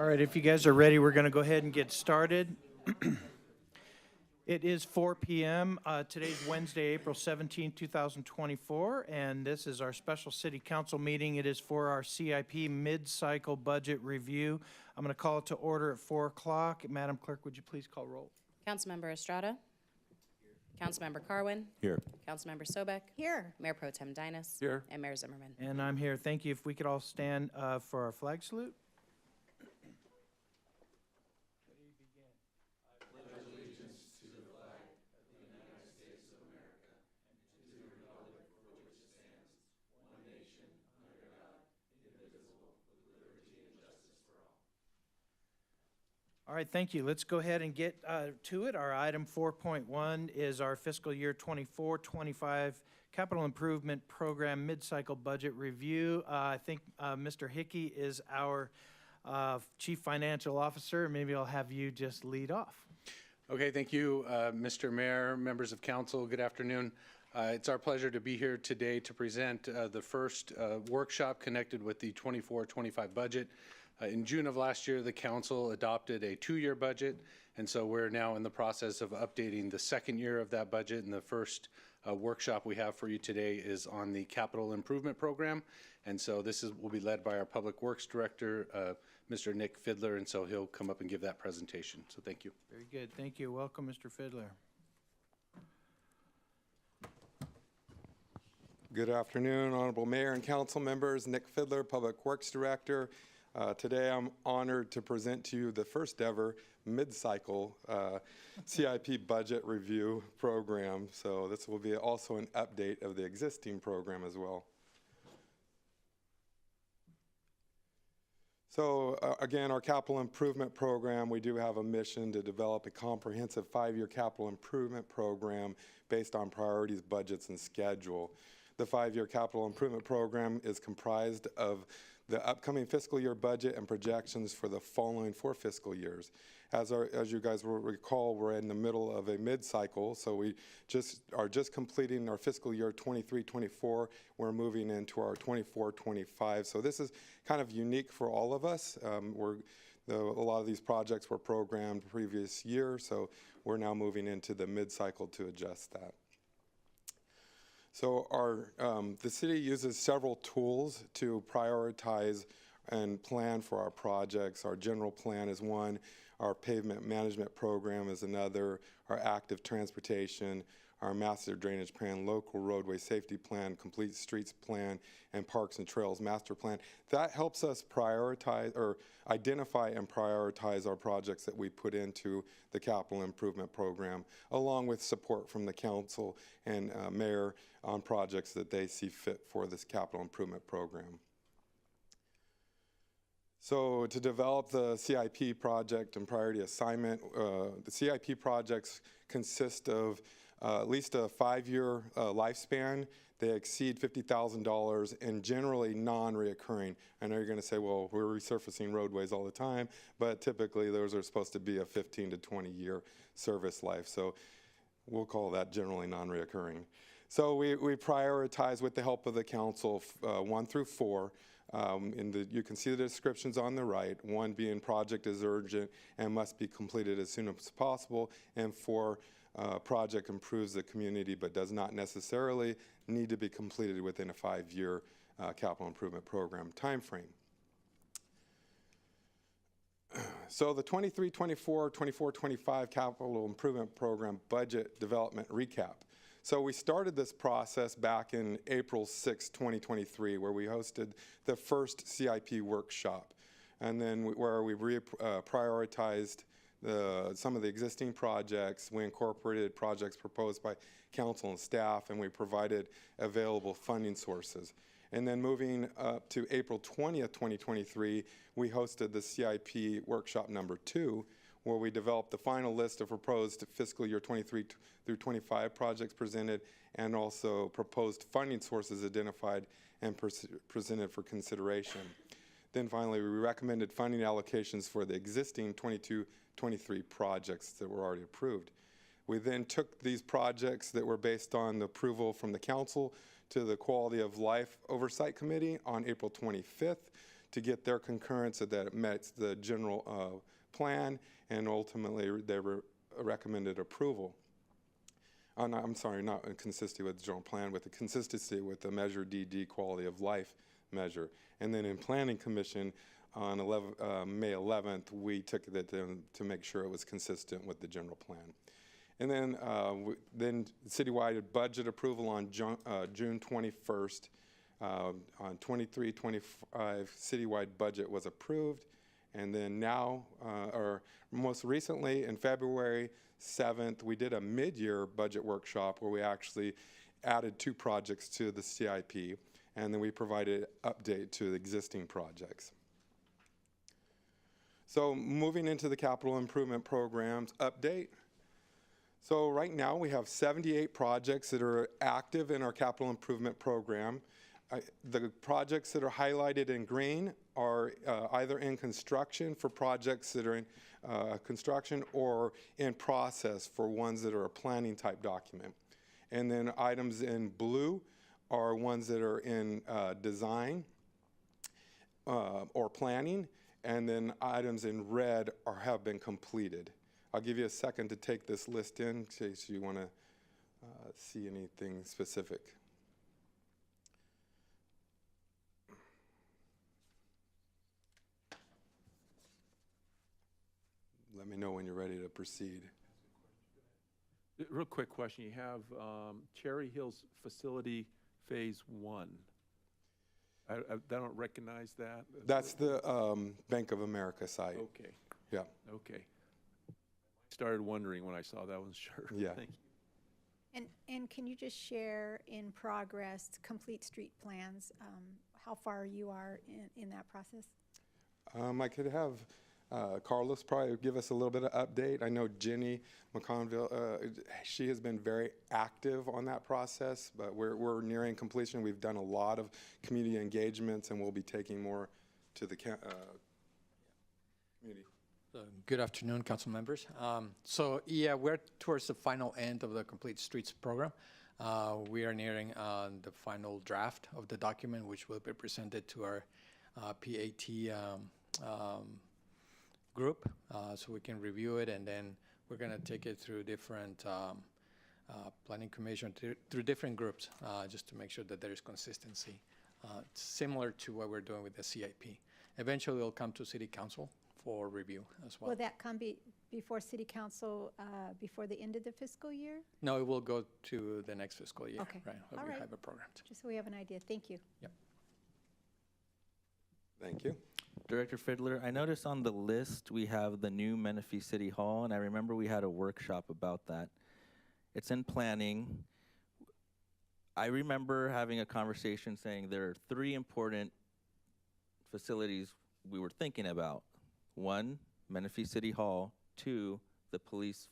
All right, if you guys are ready, we're going to go ahead and get started. It is 4 p.m. Today's Wednesday, April 17, 2024, and this is our special city council meeting. It is for our CIP mid-cycle budget review. I'm going to call it to order at 4 o'clock. Madam Clerk, would you please call roll? Councilmember Estrada. Councilmember Carwin. Here. Councilmember Sobek. Here. Mayor Pro Tem Dinas. Here. And Mayor Zimmerman. And I'm here. Thank you. If we could all stand for our flag salute. All right, thank you. Let's go ahead and get to it. Our item 4.1 is our fiscal year 24-25 capital improvement program mid-cycle budget review. I think Mr. Hickey is our chief financial officer. Maybe I'll have you just lead off. Okay, thank you, Mr. Mayor, members of council. Good afternoon. It's our pleasure to be here today to present the first workshop connected with the 24-25 budget. In June of last year, the council adopted a 2-year budget, and so we're now in the process of updating the second year of that budget, and the first workshop we have for you today is on the capital improvement program, and so this will be led by our Public Works Director, Mr. Nick Fiddler, and so he'll come up and give that presentation. So thank you. Very good. Thank you. Welcome, Mr. Fiddler. Good afternoon, Honorable Mayor and Council members. Nick Fiddler, Public Works Director. Today I'm honored to present to you the first ever mid-cycle CIP budget review program. So this will be also an update of the existing program as well. So again, our capital improvement program, we do have a mission to develop a comprehensive 5-year capital improvement program based on priorities, budgets, and schedule. The 5-year capital improvement program is comprised of the upcoming fiscal year budget and projections for the following 4 fiscal years. As you guys will recall, we're in the middle of a mid-cycle, so we are just completing our fiscal year 23-24. We're moving into our 24-25. So this is kind of unique for all of us. A lot of these projects were programmed previous year, so we're now moving into the mid-cycle to adjust that. So the city uses several tools to prioritize and plan for our projects. Our general plan is one, our pavement management program is another, our active transportation, our master drainage plan, local roadway safety plan, complete streets plan, and parks and trails master plan. That helps us prioritize or identify and prioritize our projects that we put into the capital improvement program, along with support from the council and mayor on projects that they see fit for this capital improvement program. So to develop the CIP project and priority assignment, the CIP projects consist of at least a 5-year lifespan. They exceed $50,000 and generally non-reoccurring. I know you're going to say, well, we're resurfacing roadways all the time, but typically those are supposed to be a 15 to 20 year service life. So we'll call that generally non-reoccurring. So we prioritize with the help of the council 1 through 4. You can see the descriptions on the right, 1 being project is urgent and must be completed as soon as possible, and 4, project improves the community but does not necessarily need to be completed within a 5-year capital improvement program timeframe. So the 23-24, 24-25 capital improvement program budget development recap. So we started this process back in April 6, 2023, where we hosted the first CIP workshop, and then where we prioritized some of the existing projects. We incorporated projects proposed by council and staff, and we provided available funding sources. And then moving up to April 20th, 2023, we hosted the CIP workshop number 2, where we developed the final list of proposed fiscal year 23 through 25 projects presented, and also proposed funding sources identified and presented for consideration. Then finally, we recommended funding allocations for the existing 22-23 projects that were already approved. We then took these projects that were based on the approval from the council to the Quality of Life Oversight Committee on April 25th to get their concurrence that it met the general plan, and ultimately they recommended approval. No, I'm sorry, not in consistency with the general plan, with the consistency with the Measure DD quality of life measure. And then in Planning Commission on May 11th, we took it to make sure it was consistent with the general plan. And then citywide budget approval on June 21st. On 23-25, citywide budget was approved. And then now, or most recently, in February 7th, we did a mid-year budget workshop where we actually added 2 projects to the CIP, and then we provided update to the existing projects. So moving into the capital improvement programs update. So right now we have 78 projects that are active in our capital improvement program. The projects that are highlighted in green are either in construction for projects that are in construction or in process for ones that are a planning type document. And then items in blue are ones that are in design or planning, and then items in red have been completed. I'll give you a second to take this list in case you want to see anything specific. Let me know when you're ready to proceed. Real quick question. You have Cherry Hills Facility Phase 1. I don't recognize that. That's the Bank of America site. Okay. Yeah. Okay. Started wondering when I saw that one. Sure. Yeah. Thank you. And can you just share in progress complete street plans, how far you are in that process? I could have Carlos probably give us a little bit of update. I know Jenny McConville, she has been very active on that process, but we're nearing completion. We've done a lot of community engagements, and we'll be taking more to the community. Good afternoon, council members. So yeah, we're towards the final end of the Complete Streets program. We are nearing the final draft of the document, which will be presented to our PAT group, so we can review it, and then we're going to take it through different planning commission, through different groups, just to make sure that there is consistency, similar to what we're doing with the CIP. Eventually, it'll come to City Council for review as well. Will that come before City Council before the end of the fiscal year? No, it will go to the next fiscal year. Okay. Right. All We right. have a program. Just so we have an idea. Thank you. Yep. Thank you. Director Fiddler, I noticed on the list we have the new Menifee City Hall, and I remember we had a workshop about that. It's in planning. I remember having a conversation saying there are 3 important facilities we were thinking about. 1, Menifee City Hall. 2, the police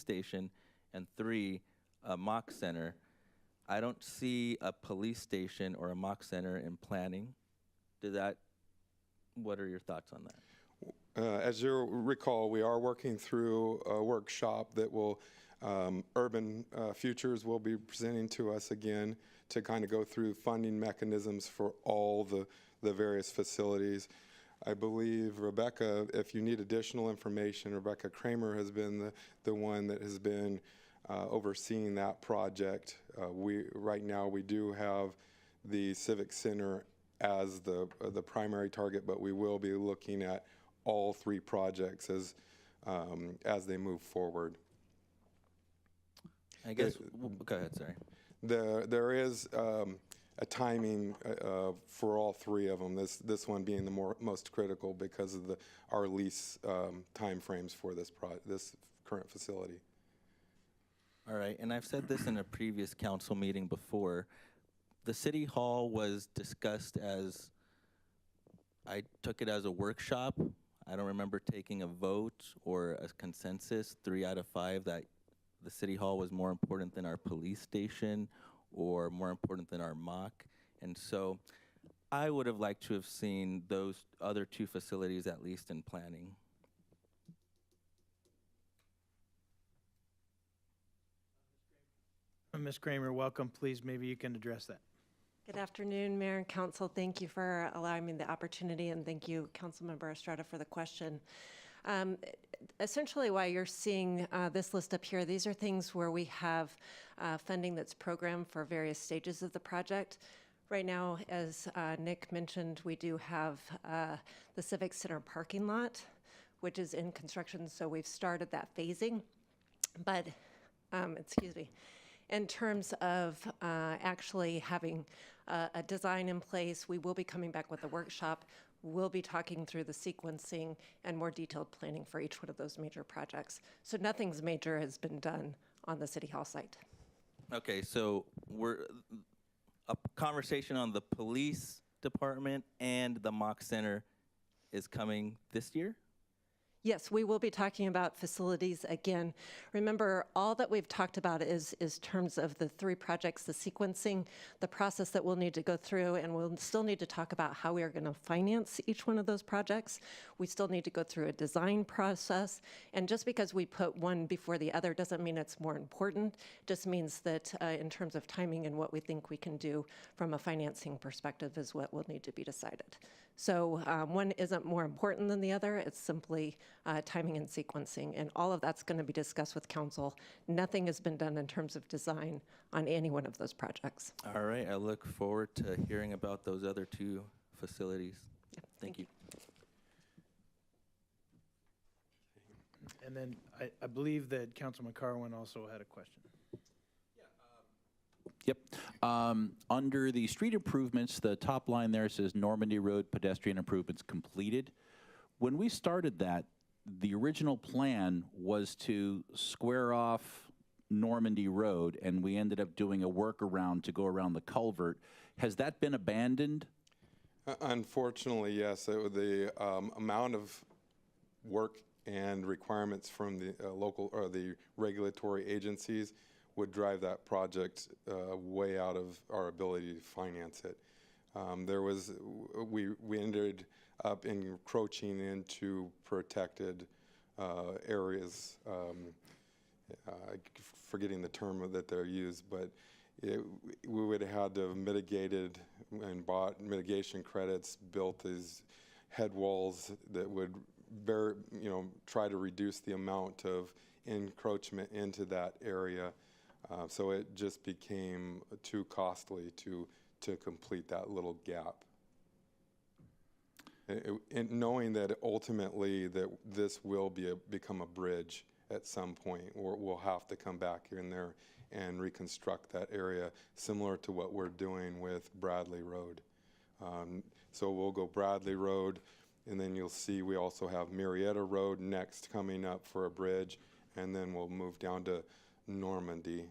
station, and 3, a mock center. I don't see a police station or a mock center in planning. What are your thoughts on that? As you recall, we are working through a workshop that will, Urban Futures will be presenting to us again to kind of go through funding mechanisms for all the various facilities. I believe, Rebecca, if you need additional information, Rebecca Kramer has been the one that has been overseeing that project. Right now we do have the Civic Center as the primary target, but we will be looking at all 3 projects as they move forward. I guess, go ahead, sorry. There is a timing for all 3 of them. This one being the most critical because of our lease timeframes for this current facility. All right, and I've said this in a previous council meeting before. The City Hall was discussed as, I took it as a workshop. I don't remember taking a vote or a consensus, 3 out of 5, that the City Hall was more important than our police station or more important than our mock. And so I would have liked to have seen those other 2 facilities at least in planning. Ms. Kramer, welcome. Please, maybe you can address that. Good afternoon, Mayor and Council. Thank you for allowing me the opportunity, and thank you, Councilmember Estrada, for the question. Essentially, why you're seeing this list up here, these are things where we have funding that's programmed for various stages of the project. Right now, as Nick mentioned, we do have the Civic Center parking lot, which is in construction, so we've started that phasing. But, excuse me, in terms of actually having a design in place, we will be coming back with a workshop. We'll be talking through the sequencing and more detailed planning for each one of those major projects. So nothing's major has been done on the City Hall site. Okay, so we're a conversation on the police department and the mock center is coming this year? Yes, we will be talking about facilities again. Remember, all that we've talked about is terms of the three projects, the sequencing, the process that we'll need to go through, and we'll still need to talk about how we are going to finance each one of those projects. We still need to go through a design process, and just because we put one before the other doesn't mean it's more important. It just means that in terms of timing and what we think we can do from a financing perspective is what will need to be decided. So one isn't more important than the other. It's simply timing and sequencing, and all of that's going to be discussed with council. Nothing has been done in terms of design on any one of those projects. All right, I look forward to hearing about those other two facilities. Yep, Thank you. And then I believe that Councilman Carwin also had a question. Yep. Under the street improvements, the top line there says Normandy Road pedestrian improvements completed. When we started that, the original plan was to square off Normandy Road, and we ended up doing a workaround to go around the culvert. Has that been abandoned? Unfortunately, yes. The amount of work and requirements from the local or the regulatory agencies would drive that project way out of our ability to finance it. We ended up encroaching into protected areas, forgetting the term that they're used, but we would have had to have mitigated and bought mitigation credits, built these head walls that would try to reduce the amount of encroachment into that area. So it just became too costly to complete that little gap. And knowing that ultimately that this will become a bridge at some point, or we'll have to come back in there and reconstruct that area, similar to what we're doing with Bradley Road. So we'll go Bradley Road, and then you'll see we also have Marietta Road next coming up for a bridge, and then we'll move down to Normandy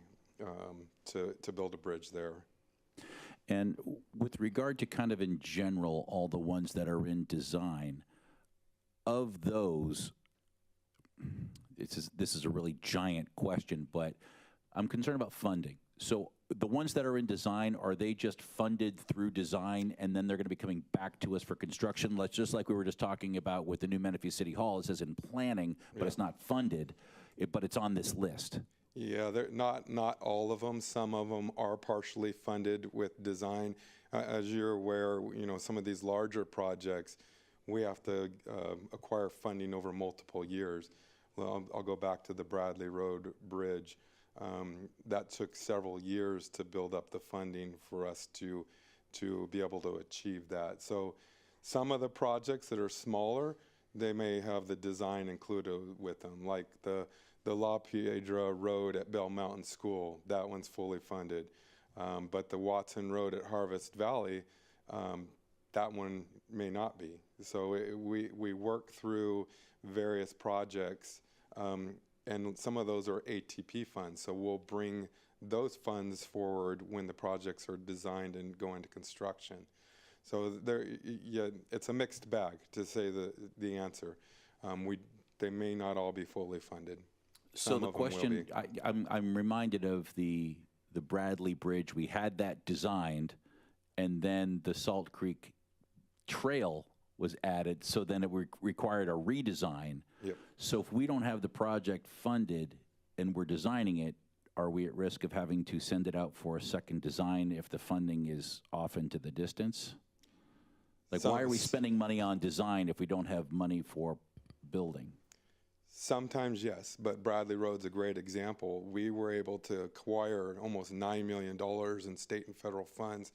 to build a bridge there. And with regard to kind of in general, all the ones that are in design, of those, this is a really giant question, but I'm concerned about funding. So the ones that are in design, are they just funded through design and then they're going to be coming back to us for construction? Just like we were just talking about with the new Menifee City Hall, it says in planning, but it's not funded, but it's on this list. Yeah, they're not all of them. Some of them are partially funded with design. As you're aware, some of these larger projects, we have to acquire funding over multiple years. Well, I'll go back to the Bradley Road Bridge. That took several years to build up the funding for us to be able to achieve that. So some of the projects that are smaller, they may have the design included with them, like the La Piedra Road at Bell Mountain School. That one's fully funded. But the Watson Road at Harvest Valley, that one may not be. So we work through various projects, and some of those are ATP funds. So we'll bring those funds forward when the projects are designed and go into construction. So it's a mixed bag, to say the answer. They may not all be fully funded. So the question, I'm reminded of the Bradley Bridge. We had that designed, and then the Salt Creek Trail was added, so then it required a redesign. Yep. So if we don't have the project funded and we're designing it, are we at risk of having to send it out for a second design if the funding is off into the distance? Like, why are we spending money on design if we don't have money for building? Sometimes, yes, but Bradley Road's a great example. We were able to acquire almost $9 million in state and federal funds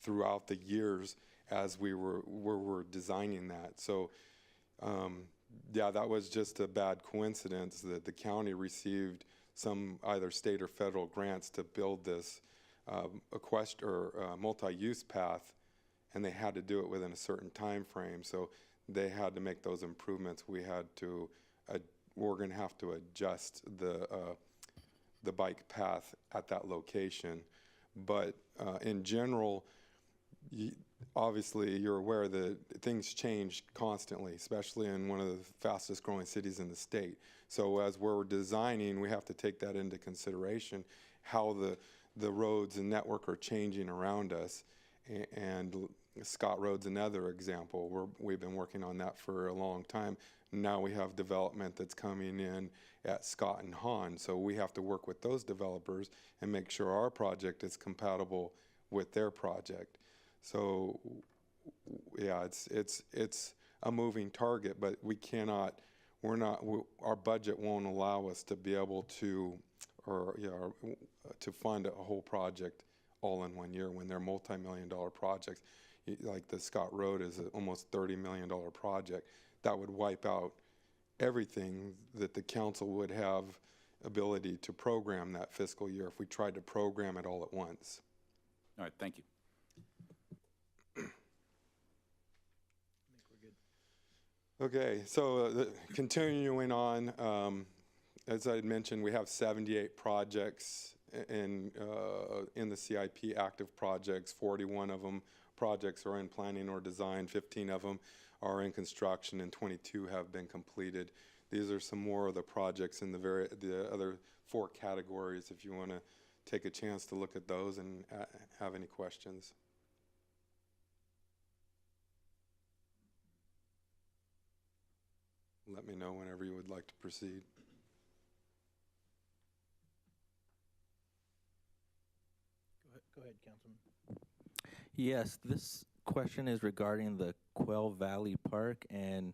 throughout the years as we were designing that. So, yeah, that was just a bad coincidence that the county received some either state or federal grants to build this multi-use path, and they had to do it within a certain time frame. So they had to make those improvements. We're going to have to adjust the bike path at that location. But in general, obviously you're aware that things change constantly, especially in one of the fastest growing cities in the state. So as we're designing, we have to take that into consideration, how the roads and network are changing around us. And Scott Road's another example. We've been working on that for a long time. Now we have development that's coming in at Scott and Hahn, so we have to work with those developers and make sure our project is compatible with their project. So, yeah, it's a moving target, but our budget won't allow us to be able to, to fund a whole project all in 1 year when they're multi-million-dollar projects. Like the Scott Road is an almost $30 million project. That would wipe out everything that the council would have ability to program that fiscal year if we tried to program it all at once. All right, thank you. Okay, so continuing on, as I had mentioned, we have 78 projects in the CIP, active projects. 41 of them projects are in planning or design. 15 of them are in construction, and 22 have been completed. These are some more of the projects in the other 4 categories if you want to take a chance to look at those and have any questions. Let me know whenever you would like to proceed. Go ahead, Councilman. Yes, this question is regarding the Quail Valley Park, and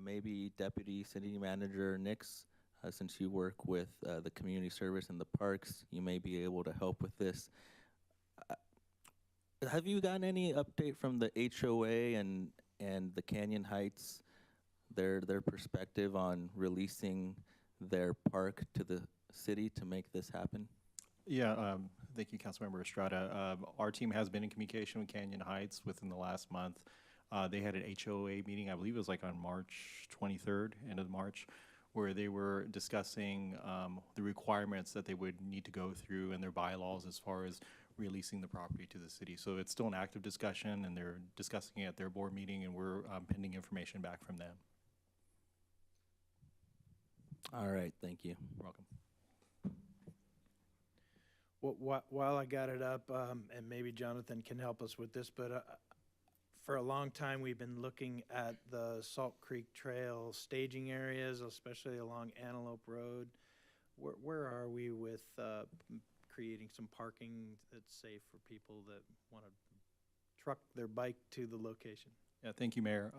maybe Deputy City Manager Nix, since you work with the community service and the parks, you may be able to help with this. Have you gotten any update from the HOA and the Canyon Heights, their perspective on releasing their park to the city to make this happen? Yeah, thank you, Councilmember Estrada. Our team has been in communication with Canyon Heights within the last month. They had an HOA meeting, I believe it was like on March 23rd, end of March, where they were discussing the requirements that they would need to go through and their bylaws as far as releasing the property to the city. So it's still an active discussion, and they're discussing it at their board meeting, and we're pending information back from them. All right, thank you. You're welcome. Well, while I got it up, and maybe Jonathan can help us with this, but for a long time we've been looking at the Salt Creek Trail staging areas, especially along Antelope Road. Where are we with creating some parking that's safe for people that want to truck their bike to the location? Yeah, thank you, Mayor.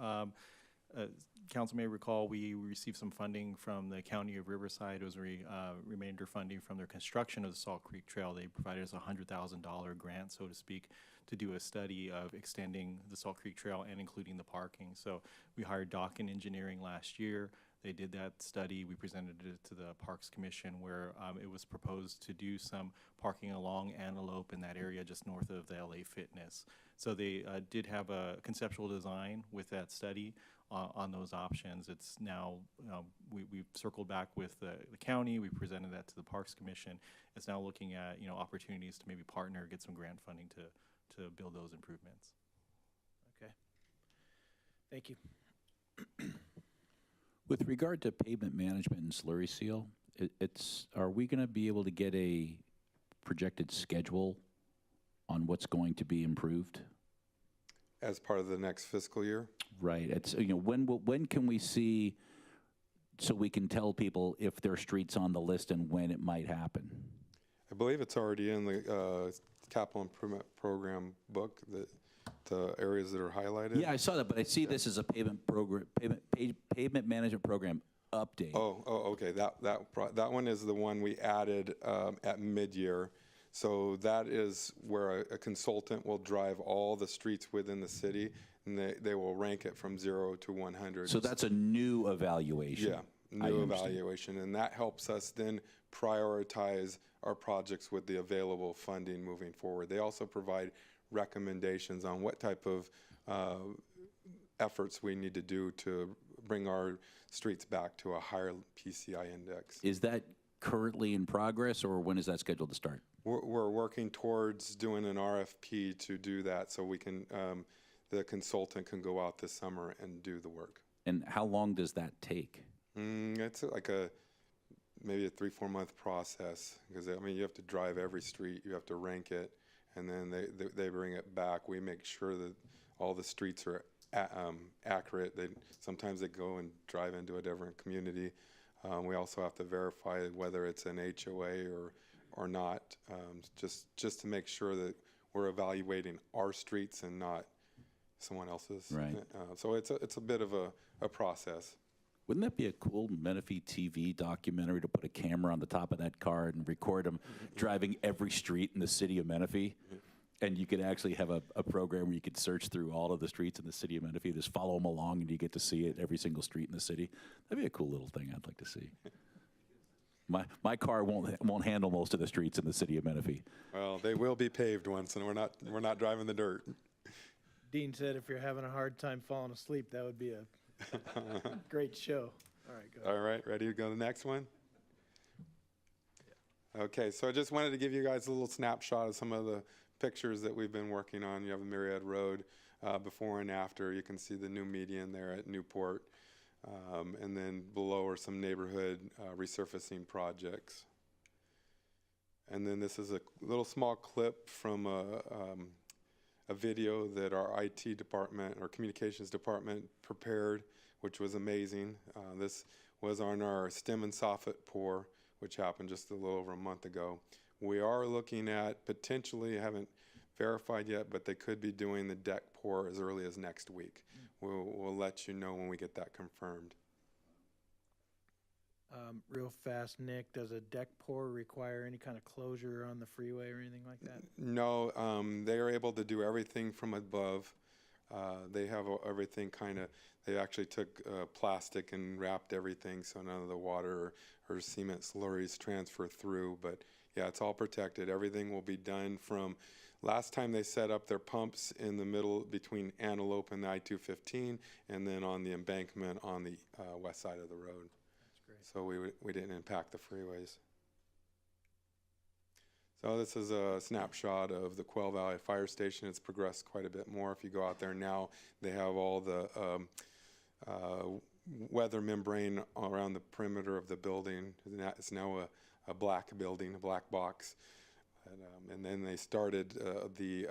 Council may recall we received some funding from the County of Riverside. It was remainder funding from their construction of the Salt Creek Trail. They provided us a $100,000 grant, so to speak, to do a study of extending the Salt Creek Trail and including the parking. So we hired Dock Engineering last year. They did that study. We presented it to the Parks Commission, where it was proposed to do some parking along Antelope in that area just north of the LA Fitness. So they did have a conceptual design with that study on those options. It's now, we've circled back with the county. We presented that to the Parks Commission. It's now looking at, opportunities to maybe partner, get some grant funding to build those improvements. Okay. Thank you. With regard to pavement management and slurry seal, are we going to be able to get a projected schedule on what's going to be improved? As part of the next fiscal year? Right. It's, when can we see, so we can tell people if their street's on the list and when it might happen? I believe it's already in the capital improvement program book, the areas that are highlighted. Yeah, I saw that, but I see this as a pavement management program update. Oh, okay. That one is the one we added at mid-year. So that is where a consultant will drive all the streets within the city, and they will rank it from 0 to 100. So that's a new evaluation. Yeah, new evaluation, and that helps us then prioritize our projects with the available funding moving forward. They also provide recommendations on what type of efforts we need to do to bring our streets back to a higher PCI index. Is that currently in progress, or when is that scheduled to start? We're working towards doing an RFP to do that, so we can, the consultant can go out this summer and do the work. And how long does that take? It's like maybe a 3-4 month process, because I mean you have to drive every street, you have to rank it, and then they bring it back. We make sure that all the streets are accurate. Sometimes they go and drive into a different community. We also have to verify whether it's an HOA or not, just to make sure that we're evaluating our streets and not someone else's. Right. So it's a bit of a process. Wouldn't that be a cool Menifee TV documentary to put a camera on the top of that car and record them driving every street in the city of Menifee? And you could actually have a program where you could search through all of the streets in the city of Menifee, just follow them along, and you get to see it, every single street in the city. That'd be a cool little thing I'd like to see. My car won't handle most of the streets in the city of Menifee. Well, they will be paved once, and we're not driving the dirt. Dean said if you're having a hard time falling asleep, that would be a great show. All right, go ahead. All right, ready to go to the next one? Okay, so I just wanted to give you guys a little snapshot of some of the pictures that we've been working on. You have Myriad Road before and after. You can see the new median there at Newport. And then below are some neighborhood resurfacing projects. And then this is a little small clip from a video that our IT department or communications department prepared, which was amazing. This was on our stem and soffit pour, which happened just a little over a month ago. We are looking at potentially, haven't verified yet, but they could be doing the deck pour as early as next week. We'll let you know when we get that confirmed. Real fast, Nick, does a deck pour require any kind of closure on the freeway or anything like that? No, they are able to do everything from above. They have everything they actually took plastic and wrapped everything so none of the water or cement slurries transfer through. But yeah, it's all protected. Everything will be done from last time they set up their pumps in the middle between Antelope and the I-215, and then on the embankment on the west side of the road. That's great. So we didn't impact the freeways. So this is a snapshot of the Quail Valley Fire Station. It's progressed quite a bit more. If you go out there now, they have all the weather membrane around the perimeter of the building. It's now a black building, a black box. And then they started the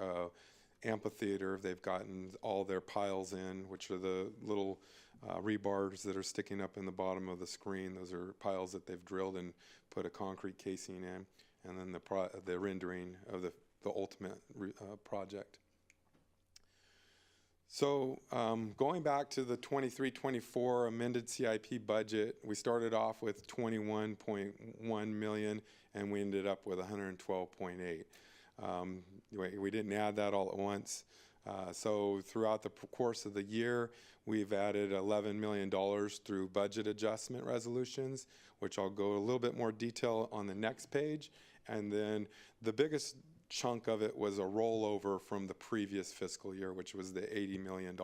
amphitheater. They've gotten all their piles in, which are the little rebars that are sticking up in the bottom of the screen. Those are piles that they've drilled and put a concrete casing in. And then the rendering of the ultimate project. So going back to the 23-24 amended CIP budget, we started off with 21.1 million, and we ended up with 112.8. We didn't add that all at once. So throughout the course of the year, we've added $11 million through budget adjustment resolutions, which I'll go a little bit more detail on the next page. And then the biggest chunk of it was a rollover from the previous fiscal year, which was the $80 million.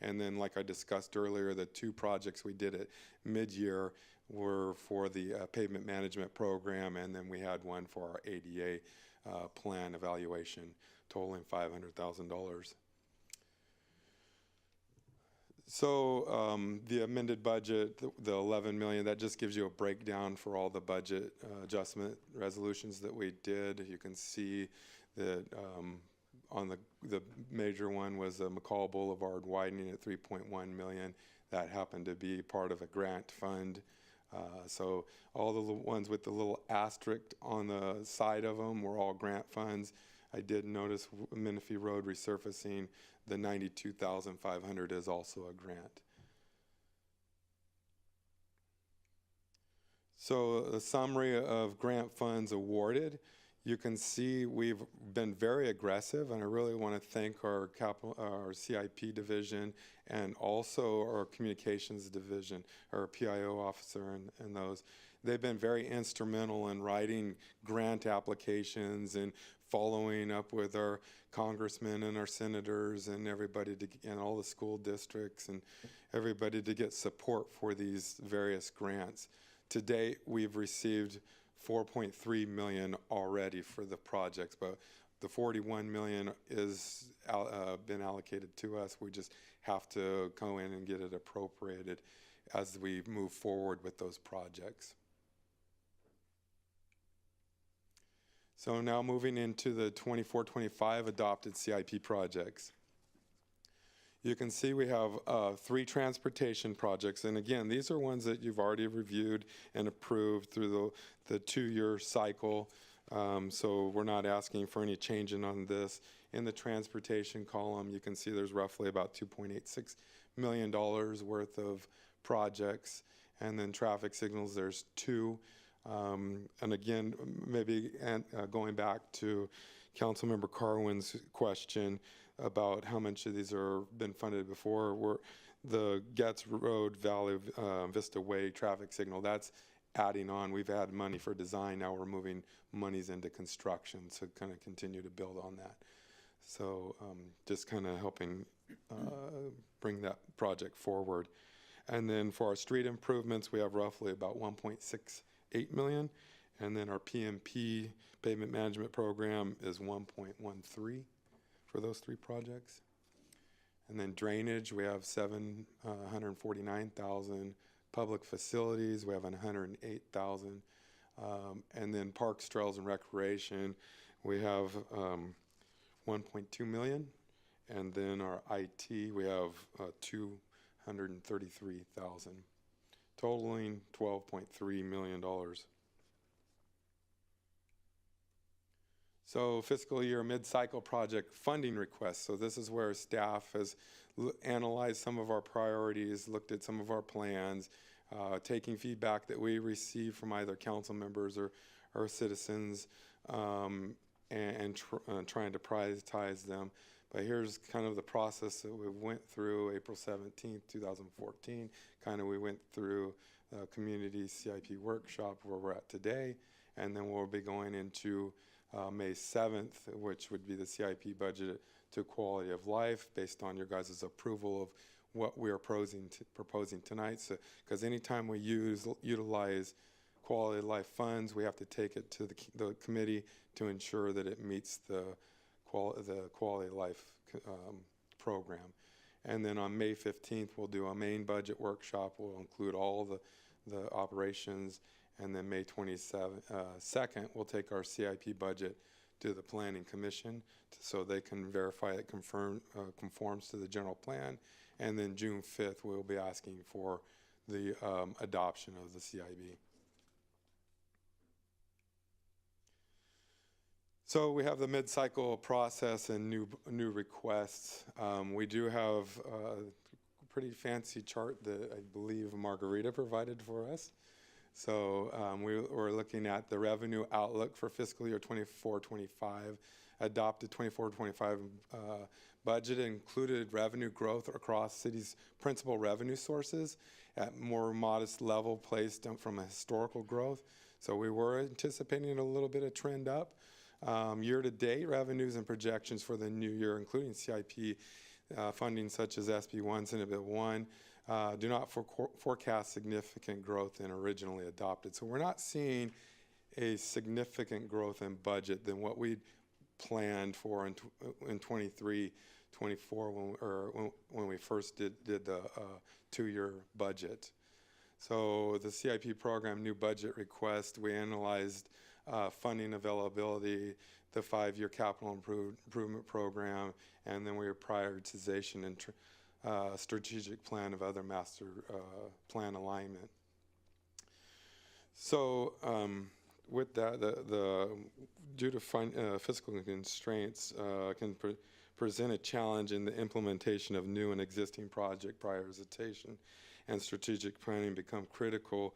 And then, like I discussed earlier, the two projects we did at mid-year were for the pavement management program, and then we had one for our ADA plan evaluation, totaling $500,000. So the amended budget, the 11 million, that just gives you a breakdown for all the budget adjustment resolutions that we did. You can see that on the major one was McCall Boulevard widening at 3.1 million. That happened to be part of a grant fund. So all the ones with the little asterisk on the side of them were all grant funds. I did notice Menifee Road resurfacing, the $92,500 is also a grant. So a summary of grant funds awarded. You can see we've been very aggressive, and I really want to thank our CIP division and also our communications division, our PIO officer and those. They've been very instrumental in writing grant applications and following up with our congressmen and our senators and everybody and all the school districts and everybody to get support for these various grants. To date, we've received $4.3 million already for the projects, but the $41 million is been allocated to us. We just have to go in and get it appropriated as we move forward with those projects. So now moving into the 24-25 adopted CIP projects. You can see we have 3 transportation projects, and again, these are ones that you've already reviewed and approved through the 2-year cycle, so we're not asking for any changing on this. In the transportation column, you can see there's roughly about $2.86 million worth of projects, and then traffic signals, there's 2. And again, maybe going back to Councilmember Carwin's question about how much of these are been funded before, the Getz Road Valley Vista Way traffic signal, that's adding on. We've had money for design, now we're moving monies into construction, so kind of continue to build on that. So just kind of helping bring that project forward. And then for our street improvements, we have roughly about $1.68 million, and then our PMP, pavement management program, is 1.13 for those 3 projects. And then drainage, we have $749,000. Public facilities, we have $108,000. And then parks, trails, and recreation, we have $1.2 million. And then our IT, we have $233,000, totaling $12.3 million. So fiscal year mid-cycle project funding requests. So this is where staff has analyzed some of our priorities, looked at some of our plans, taking feedback that we receive from either council members or citizens, and trying to prioritize them. But here's kind of the process that we went through April 17th, 2014. Kind of we went through a community CIP workshop where we're at today, and then we'll be going into May 7th, which would be the CIP budget to quality of life based on your guys' approval of what we are proposing tonight. So, because anytime we utilize quality of life funds, we have to take it to the committee to ensure that it meets the quality of life program. And then on May 15th, we'll do a main budget workshop. We'll include all the operations. And then May 22nd, we'll take our CIP budget to the Planning Commission so they can verify it conforms to the general plan. And then June 5th, we'll be asking for the adoption of the CIB. So we have the mid-cycle process and new requests. We do have a pretty fancy chart that I believe Margarita provided for us. So we're looking at the revenue outlook for fiscal year 24-25, adopted 24-25 budget included revenue growth across city's principal revenue sources at more modest level placed from a historical growth. So we were anticipating a little bit of trend up. Year-to-date revenues and projections for the new year, including CIP funding such as SB1, Senate Bill 1, do not forecast significant growth in originally adopted. So we're not seeing a significant growth in budget than what we planned for in 23-24 when we first did the 2-year budget. So the CIP program new budget request, we analyzed funding availability, the 5-year capital improvement program, and then we have prioritization and strategic plan of other master plan alignment. So with that, due to fiscal constraints, can present a challenge in the implementation of new and existing project prioritization, and strategic planning become critical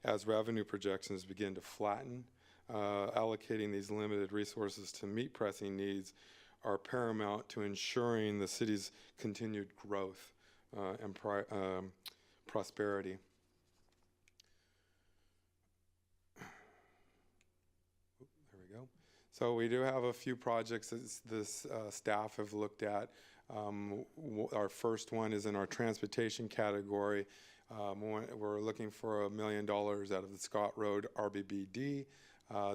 as revenue projections begin to flatten. Allocating these limited resources to meet pressing needs are paramount to ensuring the city's continued growth and prosperity. There we go. So we do have a few projects that this staff have looked at. Our first one is in our transportation category. We're looking for $1 million out of the Scott Road RBBD.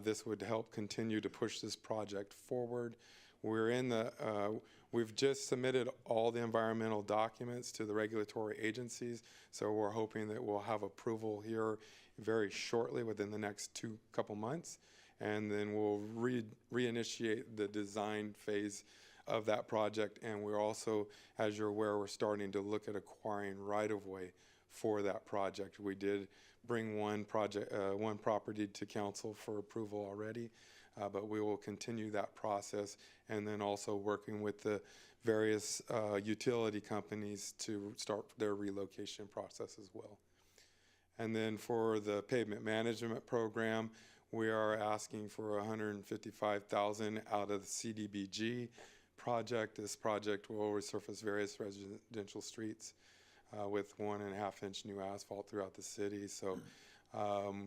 This would help continue to push this project forward. We've just submitted all the environmental documents to the regulatory agencies, so we're hoping that we'll have approval here very shortly within the next couple months, and then we'll reinitiate the design phase of that project. And we're also, as you're aware, we're starting to look at acquiring right-of-way for that project. We did bring one property to council for approval already, but we will continue that process, and then also working with the various utility companies to start their relocation process as well. And then for the pavement management program, we are asking for $155,000 out of the CDBG project. This project will resurface various residential streets with 1.5-inch new asphalt throughout the city. So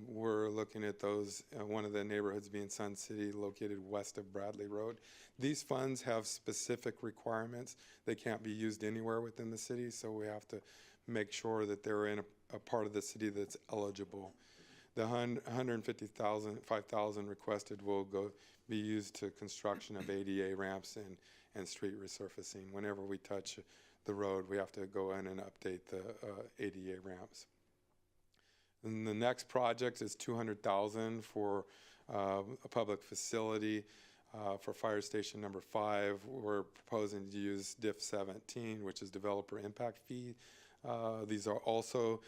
we're looking at those, one of the neighborhoods being Sun City, located west of Bradley Road. These funds have specific requirements. They can't be used anywhere within the city, so we have to make sure that they're in a part of the city that's eligible. The $155,000 requested will be used to construction of ADA ramps and street resurfacing. Whenever we touch the road, we have to go in and update the ADA ramps. And the next project is $200,000 for a public facility for fire station number 5. We're proposing to use DIF 17, which is developer impact fee. These are also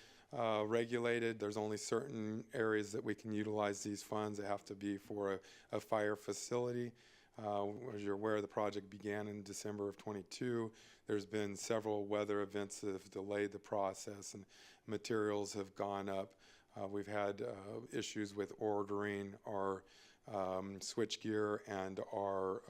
regulated. There's only certain areas that we can utilize these funds. They have to be for a fire facility. As you're aware, the project began in December of '22. There's been several weather events that have delayed the process, and materials have gone up. We've had issues with ordering our switchgear and our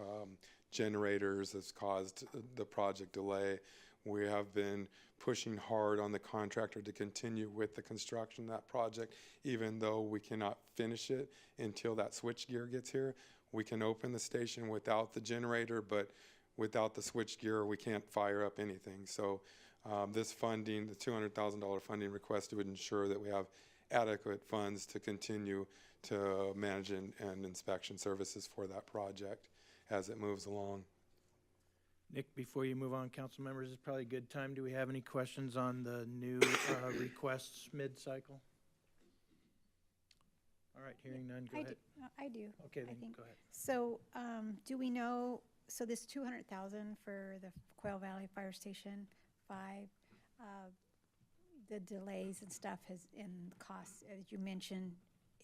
generators that's caused the project delay. We have been pushing hard on the contractor to continue with the construction of that project, even though we cannot finish it until that switchgear gets here. We can open the station without the generator, but without the switchgear, we can't fire up anything. So this funding, the $200,000 funding request, would ensure that we have adequate funds to continue to manage and inspection services for that project as it moves along. Nick, before you move on, council members, it's probably a good time. Do we have any questions on the new requests mid-cycle? All right, hearing none, go ahead. I do. Okay, then think. go ahead. So do we know, so this $200,000 for the Quail Valley Fire Station 5, the delays and stuff and costs, as you mentioned,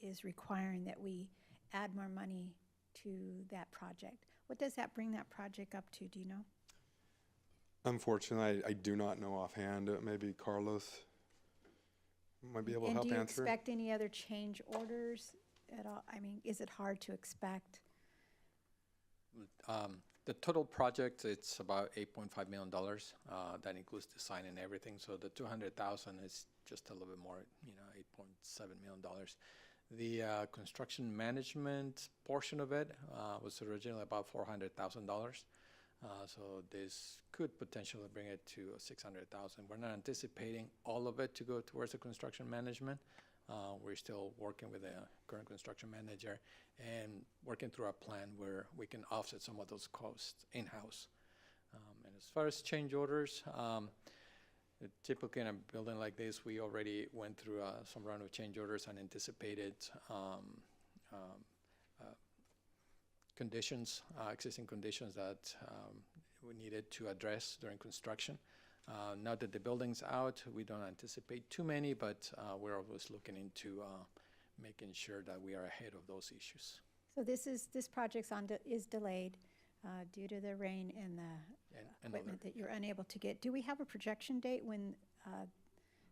is requiring that we add more money to that project. What does that bring that project up to, do you know? Unfortunately, I do not know offhand. Maybe Carlos might be able to help answer. And do you expect any other change orders at all? I mean, is it hard to expect? The total project, it's about $8.5 million. That includes design and everything. So the $200,000 is just a little bit more, $8.7 million. The construction management portion of it was originally about $400,000. So this could potentially bring it to $600,000. We're not anticipating all of it to go towards the construction management. We're still working with the current construction manager and working through a plan where we can offset some of those costs in-house. And as far as change orders, typically in a building like this, we already went through some round of change orders and anticipated conditions, existing conditions that we needed to address during construction. Now that the building's out, we don't anticipate too many, but we're always looking into making sure that we are ahead of those issues. So this project's is delayed due to the rain and the And equipment that you're unable to get. Do we have a projection date when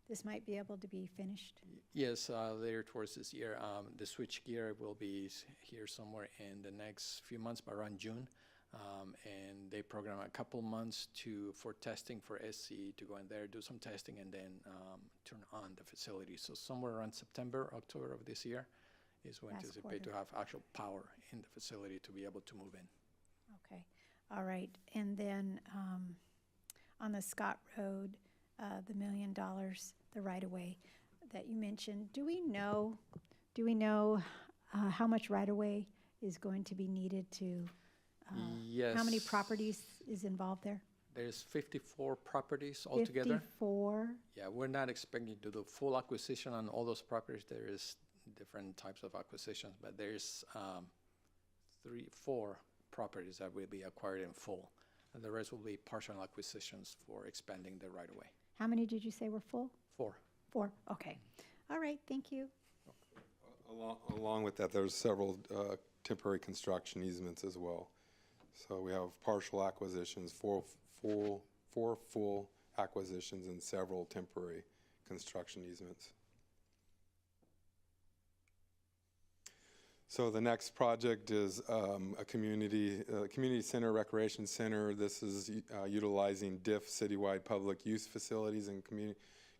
this might be able to be finished? Yes, later towards this year. The switchgear will be here somewhere in the next few months, by around June. And they program a couple months for testing for SC to go in there, do some testing, and then turn on the facility. So somewhere around September, October of this year is when Last anticipate to quarter. have actual power in the facility to be able to move in. Okay, all right. And then on the Scott Road, the $1 million, the right-of-way that you mentioned, do we know how much right-of-way is going to be needed to, Yes. how many properties is involved there? There's 54 properties altogether. 54? Yeah, we're not expecting to do full acquisition on all those properties. There is different types of acquisitions, but there's 4 properties that will be acquired in full, and the rest will be partial acquisitions for expanding the right-of-way. How many did you say were full? 4. 4, okay. All right, thank you. Along with that, there's several temporary construction easements as well. So we have partial acquisitions, 4 full acquisitions, and several temporary construction easements. So the next project is a community center, recreation center. This is utilizing DIF citywide public use facilities and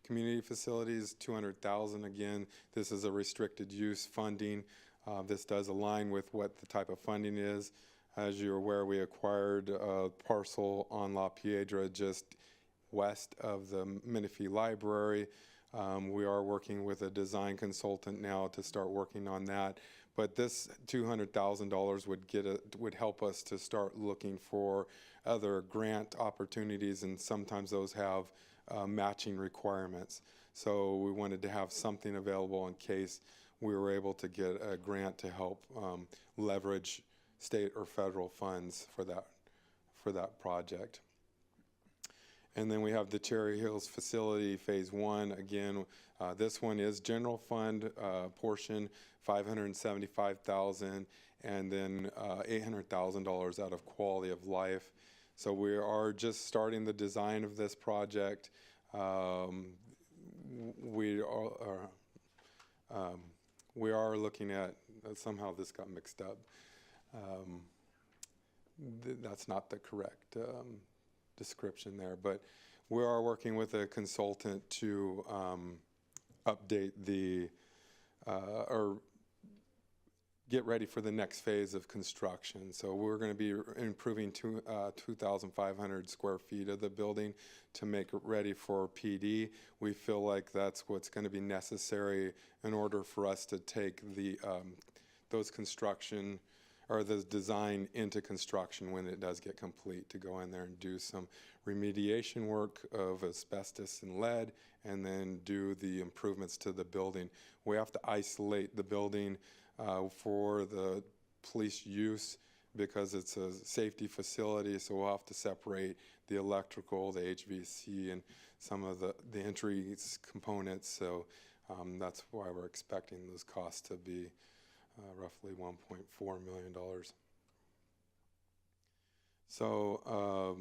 community facilities, $200,000. Again, this is a restricted use funding. This does align with what the type of funding is. As you're aware, we acquired a parcel on La Piedra just west of the Menifee Library. We are working with a design consultant now to start working on that. But this $200,000 would help us to start looking for other grant opportunities, and sometimes those have matching requirements. So we wanted to have something available in case we were able to get a grant to help leverage state or federal funds for that project. And then we have the Cherry Hills facility, phase 1. Again, this one is general fund portion, $575,000, and then $800,000 out of quality of life. So we are just starting the design of this project. We are looking at, somehow this got mixed up. That's not the correct description there, but we are working with a consultant to update or get ready for the next phase of construction. So we're going to be improving 2,500 square feet of the building to make it ready for PD. We feel like that's what's going to be necessary in order for us to take those construction or the design into construction when it does get complete, to go in there and do some remediation work of asbestos and lead, and then do the improvements to the building. We have to isolate the building for the police use because it's a safety facility, so we'll have to separate the electrical, the HVAC, and some of the entry components. So that's why we're expecting those costs to be roughly $1.4 million. So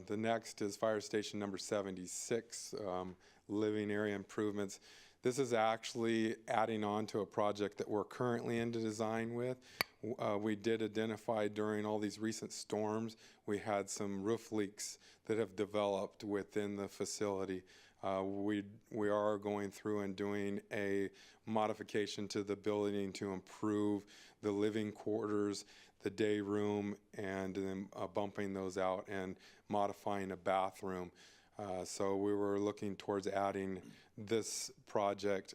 the next is fire station number 76, living area improvements. This is actually adding on to a project that we're currently into design with. We did identify during all these recent storms, we had some roof leaks that have developed within the facility. We are going through and doing a modification to the building to improve the living quarters, the day room, and then bumping those out and modifying a bathroom. So we were looking towards adding this project,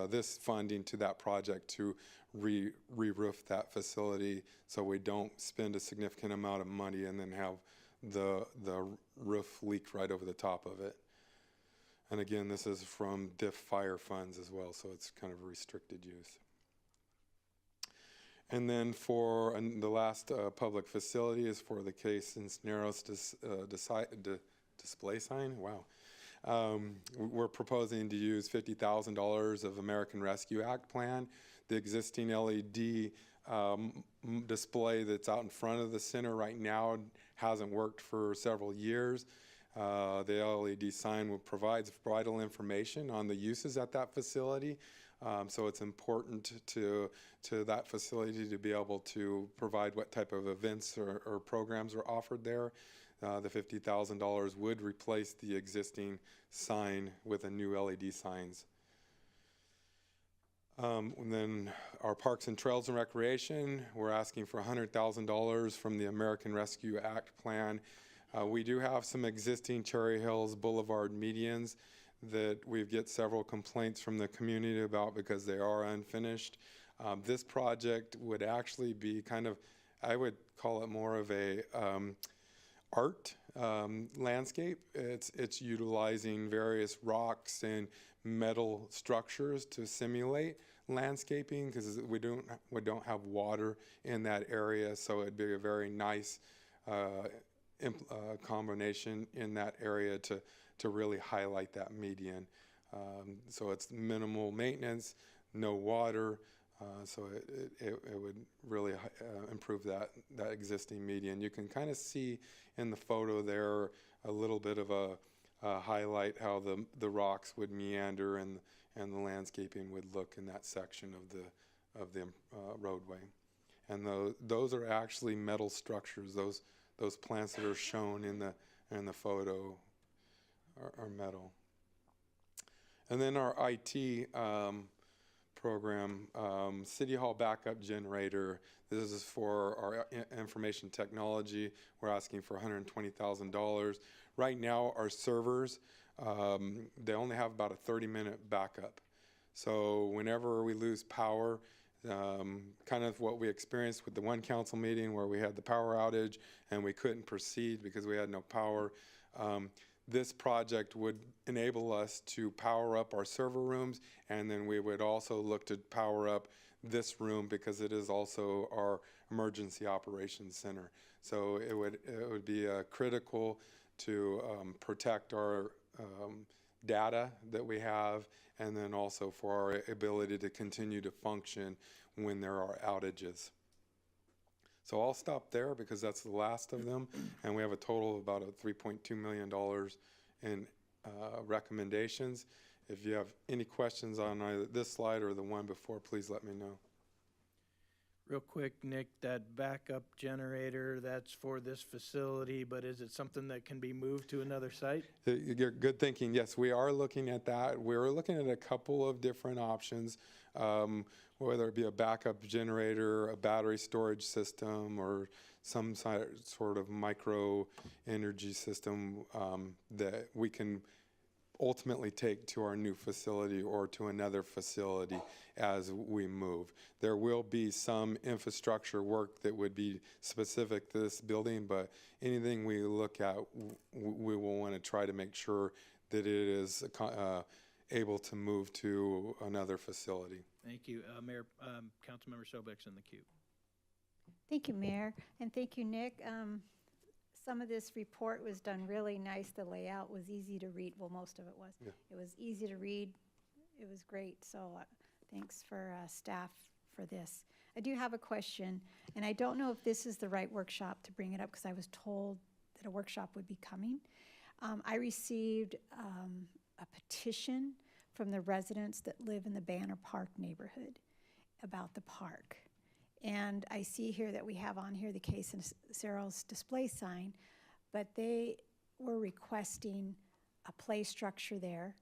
this funding to that project to re-roof that facility, so we don't spend a significant amount of money and then have the roof leak right over the top of it. And again, this is from DIF fire funds as well, so it's kind of restricted use. And then for the last public facility is for the Case Cisneros display sign. Wow. We're proposing to use $50,000 of American Rescue Act plan. The existing LED display that's out in front of the center right now hasn't worked for several years. The LED sign provides vital information on the uses at that facility. So it's important to that facility to be able to provide what type of events or programs are offered there. The $50,000 would replace the existing sign with a new LED signs. And then our Parks and Trails and Recreation, we're asking for $100,000 from the American Rescue Act plan. We do have some existing Cherry Hills Boulevard medians that we get several complaints from the community about because they are unfinished. This project would actually be kind of, I would call it more of a art landscape. It's utilizing various rocks and metal structures to simulate landscaping because we don't have water in that area, so it'd be a very nice combination in that area to really highlight that median. So it's minimal maintenance, no water, so it would really improve that existing median. You can kind of see in the photo there a little bit of a highlight how the rocks would meander and the landscaping would look in that section of the roadway. And those are actually metal structures. Those plants that are shown in the photo are metal. And then our IT program, City Hall backup generator. This is for our information technology. We're asking for $120,000. Right now, our servers, they only have about a 30-minute backup. So whenever we lose power, kind of what we experienced with the one council meeting where we had the power outage and we couldn't proceed because we had no power. This project would enable us to power up our server rooms, and then we would also look to power up this room because it is also our emergency operations center. So it would be critical to protect our data that we have, and then also for our ability to continue to function when there are outages. So I'll stop there because that's the last of them, and we have a total of about $3.2 million in recommendations. If you have any questions on either this slide or the one before, please let me know. Real quick, Nick, that backup generator, that's for this facility, but is it something that can be moved to another site? Good thinking. Yes, we are looking at that. We're looking at a couple of different options, whether it be a backup generator, a battery storage system, or some sort of micro energy system that we can ultimately take to our new facility or to another facility as we move. There will be some infrastructure work that would be specific to this building, but anything we look at, we will want to try to make sure that it is able to move to another facility. Thank you. Mayor, Councilmember Sobek's in the queue. Thank you, Mayor, and thank you, Nick. Some of this report was done really nice. The layout was easy to read. Well, most of it was. Yeah. It was easy to read. It was great. So thanks for staff for this. I do have a question, and I don't know if this is the right workshop to bring it up because I was told that a workshop would be coming. I received a petition from the residents that live in the Banner Park neighborhood about the park. And I see here that we have on here the Case and Cyril's display sign, but they were requesting a play structure there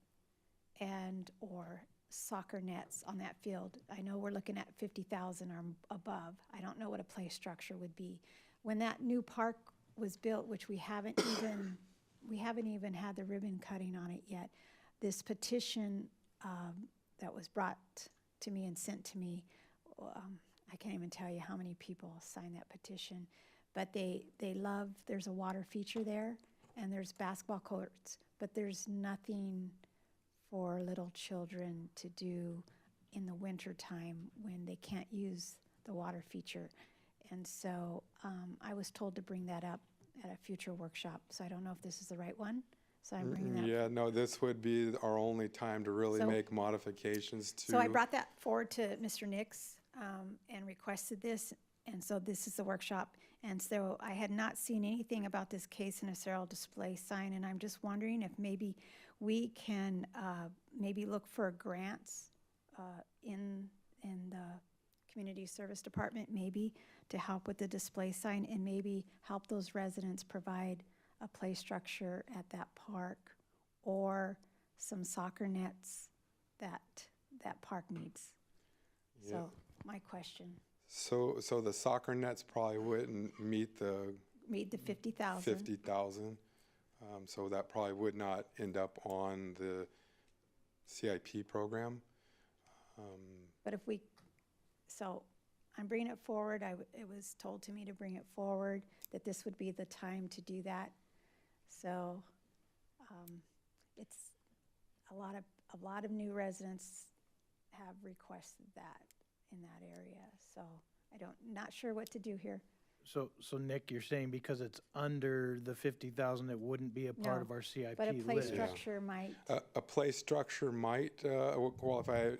and or soccer nets on that field. I know we're looking at 50,000 or above. I don't know what a play structure would be. When that new park was built, which we haven't even had the ribbon cutting on it yet, this petition that was brought to me and sent to me, I can't even tell you how many people signed that petition, but they love, there's a water feature there and there's basketball courts, but there's nothing for little children to do in the winter time when they can't use the water feature. And so I was told to bring that up at a future workshop, so I don't know if this is the right one, So I'm bringing that. Yeah, no, this would be our only time to really So- make modifications to. So I brought that forward to Mr. Nix and requested this, and so this is the workshop. And so I had not seen anything about this case in a serial display sign, and I'm just wondering if maybe we can maybe look for grants in the Community Service Department, maybe to help with the display sign, and maybe help those residents provide a play structure at that park or some soccer nets that that park needs. Yeah. So my question, So the soccer nets probably wouldn't meet the meet the 50,000. 50,000. So that probably would not end up on the CIP program. But if we, so I'm bringing it forward. It was told to me to bring it forward, that this would be the time to do that. So it's a lot of new residents have requested that in that area. So not sure what to do here. So Nick, you're saying because it's under the 50,000, it wouldn't be a part No, of our CIP But a play list? structure might. A play structure might qualify.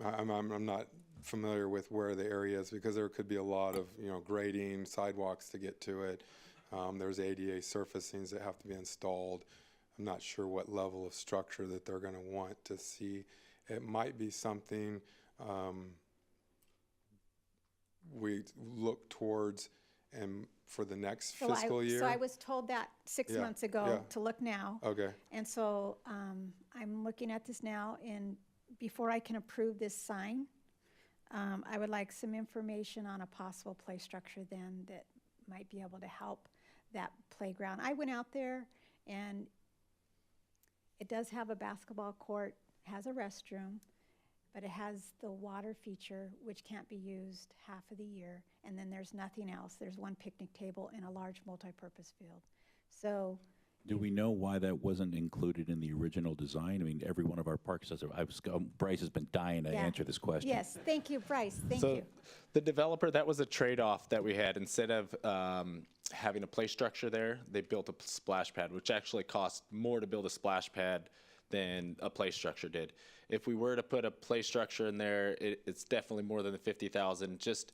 I'm not familiar with where the area is because there could be a lot of grading, sidewalks to get to it. There's ADA surfacings that have to be installed. I'm not sure what level of structure that they're going to want to see. It might be something we look towards and for the next fiscal year. So I was told that 6 Yeah, months ago yeah. to look now. Okay. And so I'm looking at this now, and before I can approve this sign, I would like some information on a possible play structure then that might be able to help that playground. I went out there, and it does have a basketball court, has a restroom, but it has the water feature, which can't be used half of the year, and then there's nothing else. There's one picnic table and a large multipurpose field. So Do we know why that wasn't included in the original design? I mean, every one of our parks does it. Bryce has been dying to Yeah. answer this question. yes, thank you, Bryce, thank So you. the developer, that was a trade-off that we had. Instead of having a play structure there, they built a splash pad, which actually cost more to build a splash pad than a play structure did. If we were to put a play structure in there, it's definitely more than the 50,000. Just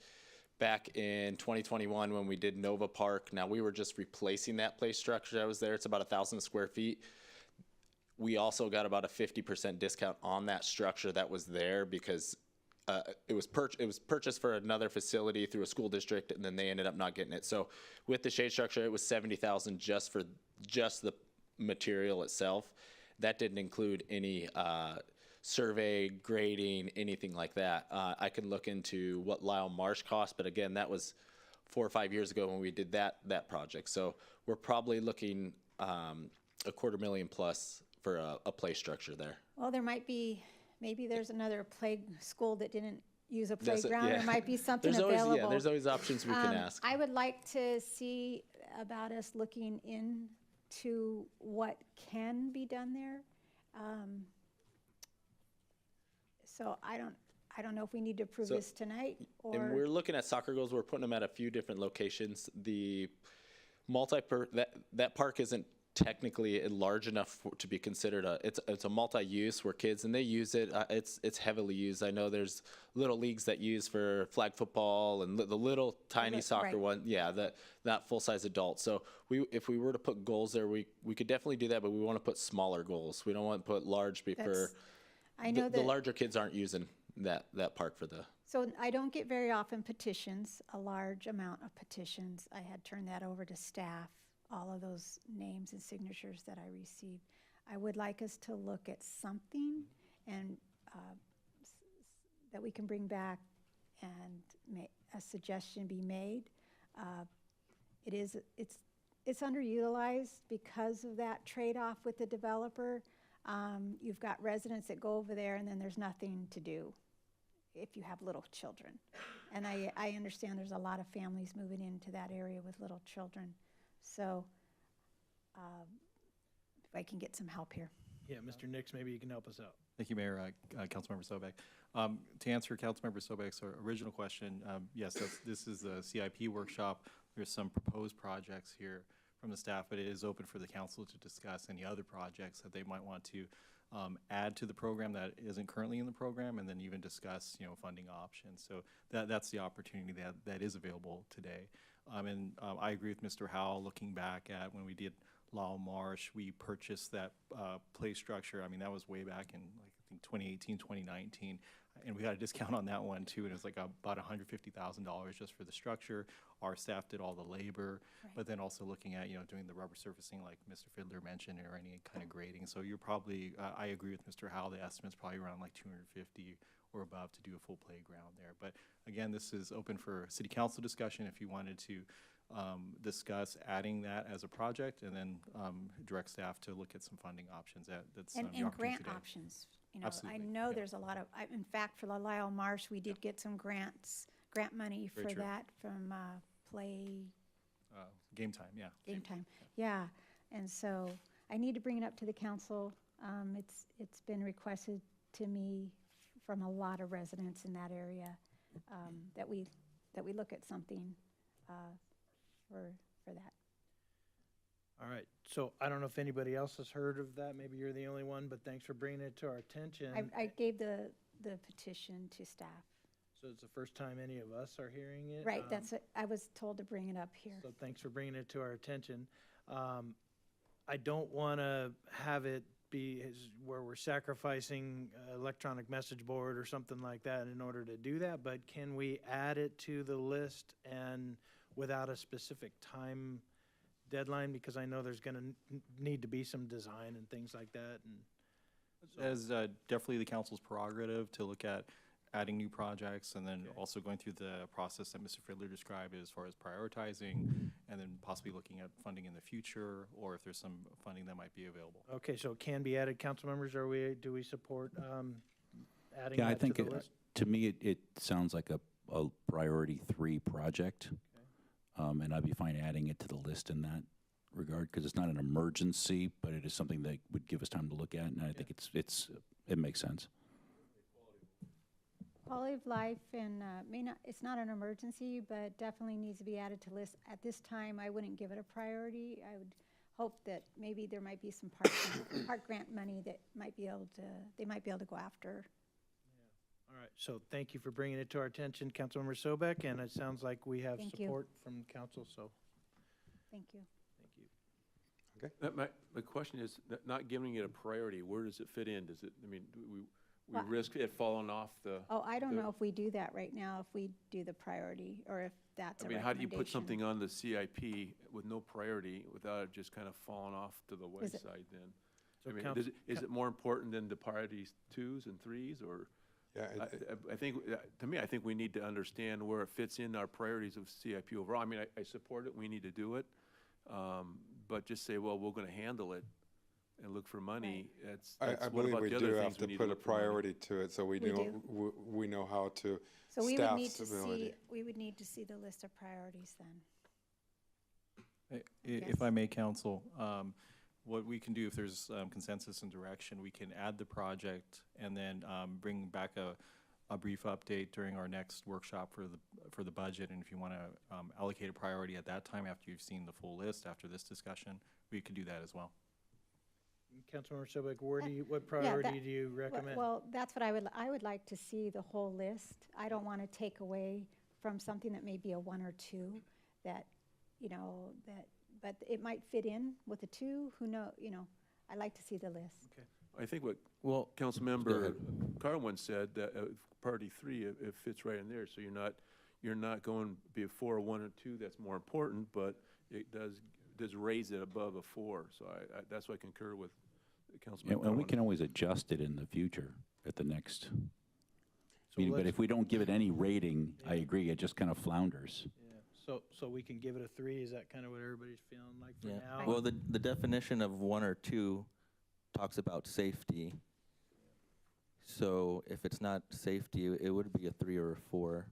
back in 2021 when we did Nova Park, now we were just replacing that play structure that was there. It's about 1,000 square feet. We also got about a 50% discount on that structure that was there because it was purchased for another facility through a school district, and then they ended up not getting it. So with the shade structure, it was 70,000 just for just the material itself. That didn't include any survey, grading, anything like that. I can look into what Lyle Marsh cost, but again, that was 4 or 5 years ago when we did that project. So we're probably looking $250,000 plus for a play structure there. Well, there might be, maybe there's another school that didn't use a That's it, playground. yeah. There might be something There's available. always, there's always options we can ask. I would like to see about us looking into what can be done there. So I don't know if we need to approve So- this tonight And or, we're looking at soccer goals. We're putting them at a few different locations. The that park isn't technically large enough to be considered it's a multi-use where kids, and they use it. It's heavily used. I know there's little leagues that use for flag football and the little tiny soccer right. one. Yeah, not full-size adult. So if we were to put goals there, we could definitely do that, but we want to put smaller goals. We don't want to put large for I know the that, larger kids aren't using that park for the. so I don't get very often petitions, a large amount of petitions. I had turned that over to staff, all of those names and signatures that I received. I would like us to look at something and that we can bring back and a suggestion be made. It's underutilized because of that trade-off with the developer. You've got residents that go over there and then there's nothing to do if you have little children. And I understand there's a lot of families moving into that area with little children. So if I can get some help here. Yeah, Mr. Nix, maybe you can help us out. Thank you, Mayor, Councilmember Sobek. To answer Councilmember Sobek's original question, yes, this is the CIP workshop. There's some proposed projects here from the staff, but it is open for the council to discuss any other projects that they might want to add to the program that isn't currently in the program, and then even discuss, funding options. So that's the opportunity that is available today. I agree with Mr. Howell, looking back at when we did Lowell Marsh, we purchased that play structure. I mean, that was way back in, like, I think 2018, 2019. And we got a discount on that one too, and it was like about $150,000 just for the structure. Our staff did all the labor, but then also looking at, doing the rubber surfacing like Mr. Fiddler mentioned, or any kind of grading. So you're probably, I agree with Mr. Howell, the estimate's probably around like 250 or above to do a full playground there. But again, this is open for city council discussion if you wanted to discuss adding that as a project, and then direct staff to look at some funding options. That's And the opportunity grant today. options. I Absolutely, know yeah. there's a lot of, in fact, for the Lyle Marsh, we did get some grant money Very for true. that from Play Game time, yeah. Game Time. Yeah, and so I need to bring it up to the council. It's been requested to me from a lot of residents in that area that we look at something for that. All right, so I don't know if anybody else has heard of that. Maybe you're the only one, but thanks for bringing it to our attention. I gave the petition to staff. So it's the first time any of us are hearing it. Right, that's it. I was told to bring it up here. So thanks for bringing it to our attention. I don't want to have it be where we're sacrificing electronic message board or something like that in order to do that, but can we add it to the list and without a specific time deadline? Because I know there's going to need to be some design and things like that. And so, As definitely the council's prerogative to look at adding new projects, and then also going through the process that Mr. Fiddler described as far as prioritizing, and then possibly looking at funding in the future, or if there's some funding that might be available. okay, so it can be added, council members. Do we support adding Yeah, I that think to the list? to me, it sounds like a priority 3 project. And I'd be fine adding it to the list in that regard, because it's not an emergency, but it is something that would give us time to look at, and I think it makes sense. Quality of life and it's not an emergency, but definitely needs to be added to list. At this time, I wouldn't give it a priority. I would hope that maybe there might be some park grant money that they might be able to go after. All right, so thank you for bringing it to our attention, Councilmember Sobek, and it sounds like we have Thank you. support from council, so Thank you. thank you. My question is, not giving it a priority, where does it fit in? Does it, I mean, do we Well, risk it falling off the? Oh, I don't the- know if we do that right now, if we do the priority, or if that's a I mean, recommendation. how do you put something on the CIP with no priority without it just kind of falling off to the Is it- wayside then? So I mean, council- is it more important than the priorities 2s and 3s, or? Yeah, I think, to me, I think we need to understand where it fits in our priorities of CIP overall. I mean, I support it, we need to do it, but just say, well, we're gonna handle it and look for money, that's I what believe about we the other do things have we to need put a look for money? priority to it, so we know how to So we would staff need to stability. see, we would need to see the list of priorities then. If I may, council, what we can do, if there's consensus and direction, we can add the project and then bring back a brief update during our next workshop for the budget. And if you want to allocate a priority at that time after you've seen the full list after this discussion, we could do that as well. Councilmember Sobek, what Yeah, priority do you recommend? Well, that's what I would like to see the whole list. I don't want to take away from something that may be a 1 or 2 that, but it might fit in with the 2, who know, I'd like to see the list. I think what Well, Councilmember Carwin said, that priority 3, it fits right in there, so you're not going before a 1 or 2 that's more important, but it does raise it above a 4, so that's why I concur with Councilmember And we Carwin. can always adjust it in the future at the next So meeting, but let's- if we don't give it any rating, I agree, it just kind of flounders. Yeah, so we can give it a 3, is that kind of what everybody's feeling like for yeah. now? Well, the definition of 1 or 2 talks about safety. So if it's not safety, it would be a 3 or a 4,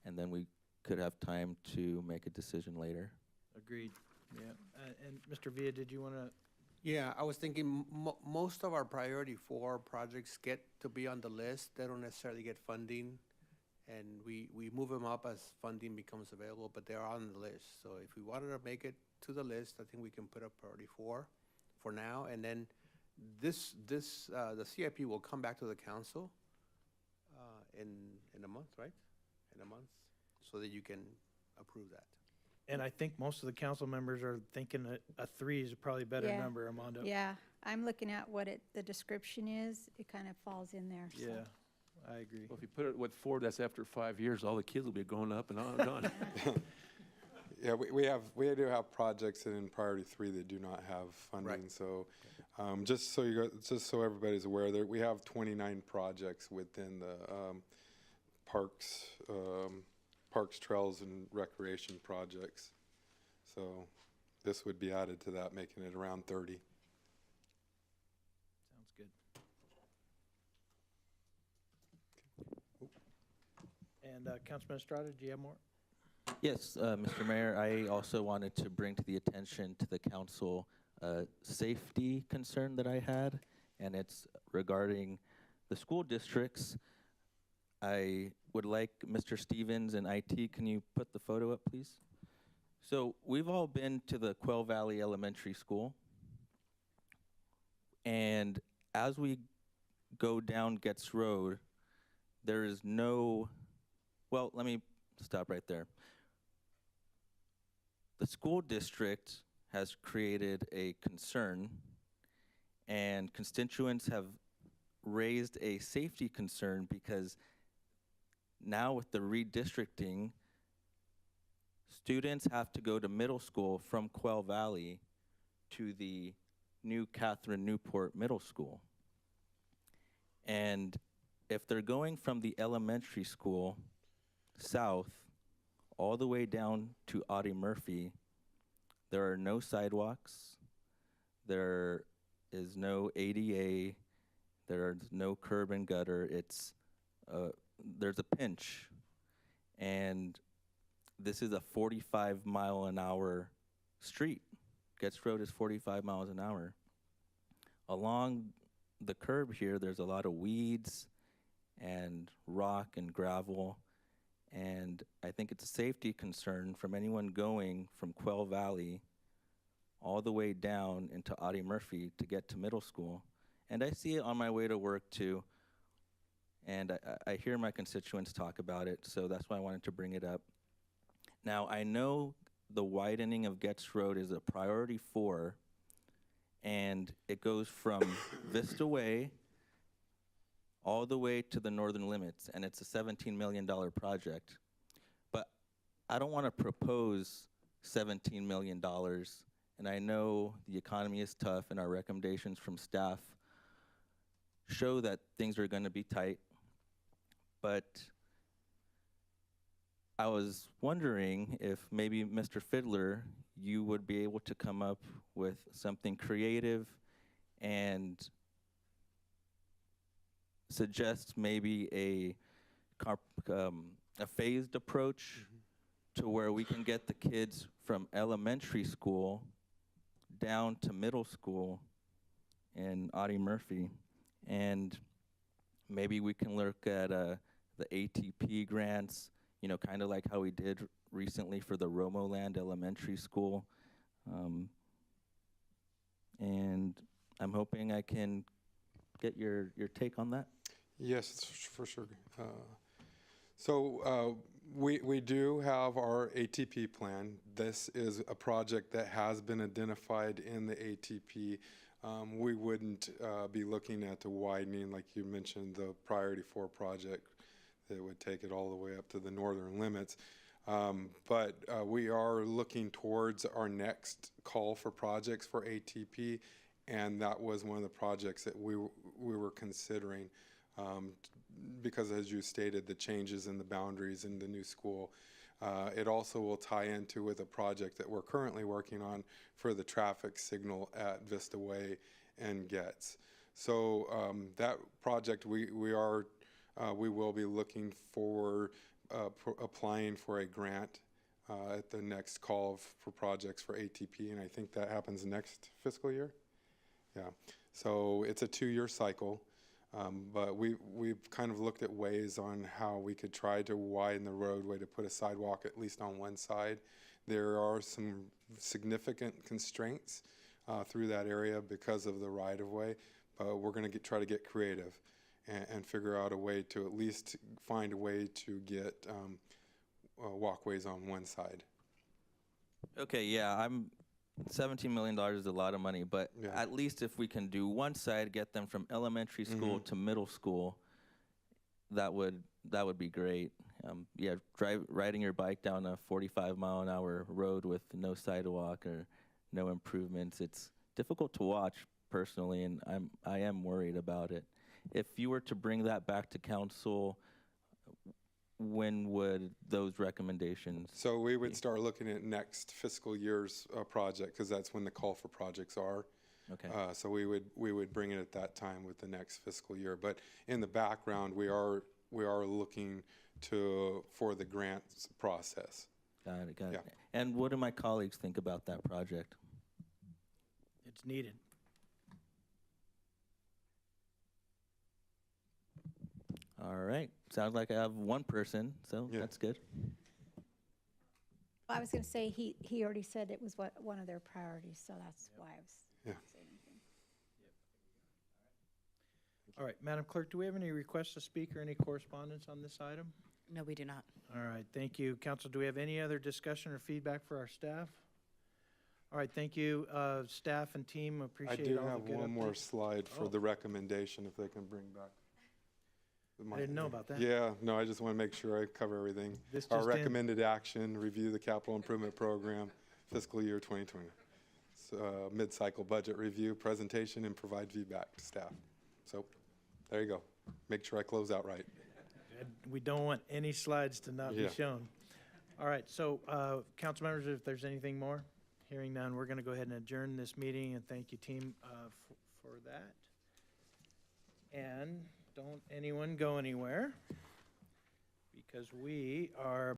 and then we could have time to make a decision later. Agreed, yeah. And Mr. Villa, did you want to? Yeah, I was thinking most of our priority 4 projects get to be on the list. They don't necessarily get funding, and we move them up as funding becomes available, but they're on the list. So if we wanted to make it to the list. I think we can put up priority 4 for now, and then the CIP will come back to the council in a month, right? In a month, so that you can approve that. And I think most of the council members are thinking a 3 is probably a better Yeah. number, Armando. Yeah, I'm looking at what the description is. It kind of falls in there, so. Yeah, I agree. Well, if you put it with 4, that's after 5 years, all the kids will be grown up and on and on. Yeah, we do have projects in priority 3 that do not have funding. Right. So, just so everybody's aware, that we have 29 projects within the parks, trails, and recreation projects. So, this would be added to that, making it around 30. Sounds good. And Councilman Estrada, do you have more? Yes, Mr. Mayor, I also wanted to bring to the attention to the council a safety concern that I had, and it's regarding the school districts. I would like Mr. Stevens and IT, can you put the photo up, please? So we've all been to the Quail Valley Elementary School, and as we go down Getz Road, there is no, well, let me stop right there. The school district has created a concern, and constituents have raised a safety concern because now with the redistricting, students have to go to middle school from Quail Valley to the new Catherine Newport Middle School. And if they're going from the elementary school south all the way down to Audie Murphy, there are no sidewalks, there is no ADA, there's no curb and gutter. It's there's a pinch, and this is a 45-mile-an-hour street. Getz Road is 45 miles an hour. Along the curb here, there's a lot of weeds and rock and gravel, and I think it's a safety concern from anyone going from Quail Valley all the way down into Audie Murphy to get to middle school. And I see it on my way to work too, and I hear my constituents talk about it, so that's why I wanted to bring it up. Now, I know the widening of Getz Road is a priority 4, and it goes from Vista Way all the way to the northern limits, and it's a $17 million project. But I don't want to propose $17 million, and I know the economy is tough, and our recommendations from staff show that things are going to be tight. But I was wondering if maybe, Mr. Fiddler, you would be able to come up with something creative and suggest maybe a phased approach to where we can get the kids from elementary school down to middle school in Audie Murphy. And maybe we can look at the ATP grants, you know, kind of like how we did recently for the Romoland Elementary School. And I'm hoping I can get your take on that. Yes, for sure. We do have our ATP plan. This is a project that has been identified in the ATP. We wouldn't be looking at the widening, like you mentioned, the priority 4 project that would take it all the way up to the northern limits. But we are looking towards our next call for projects for ATP, and that was one of the projects that we were considering. Because as you stated, the changes in the boundaries in the new school, it also will tie into with a project that we're currently working on for the traffic signal at Vista Way and Getz. So that project we will be looking for applying for a grant at the next call for projects for ATP, and I think that happens next fiscal year. Yeah, so it's a 2-year cycle. But we've kind of looked at ways on how we could try to widen the roadway to put a sidewalk at least on one side There are some significant constraints through that area because of the right-of-way, but we're going to try to get creative and figure out a way to at least find a way to get walkways on one side. Okay, yeah, $17 million is a lot of money, but Yeah. at least if we can do one side, get them from elementary school to middle school, that would be great. Yeah, riding your bike down a 45-mile-an-hour road with no sidewalk or no improvements, it's difficult to watch personally, and I am worried about it. If you were to bring that back to council, when would those recommendations? So we would start looking at next fiscal year's project, because that's when the call for projects are. Okay. So we would bring it at that time with the next fiscal year. But in the background, we are looking for the grants process. Got it. Yeah. And what do my colleagues think about that project? It's needed. All right. Sounds like I have one person, so Yeah. that's good. I was going to say, he already said it was one of their priorities, so that's why I was Yeah. saying anything. All right, Madam Clerk, do we have any requests to speak or any correspondence on this item? No, we do not. All right, thank you. Council, do we have any other discussion or feedback for our staff? All right, thank you, staff and team, I appreciate do all the have good one more updates. slide for Oh. the recommendation, if they can bring back. I didn't know about that. Yeah, no, I just want to make sure I cover everything. This Our just in. recommended action, review the capital improvement program, fiscal year 2020. Mid-cycle budget review, presentation, and provide feedback to staff. So, there you go. Make sure I close out right. We don't want any slides to not be Yeah. shown. All right, so, council members, if there's anything more, hearing none, we're going to go ahead and adjourn this meeting, and thank you, team, for that. And don't anyone go anywhere, because we are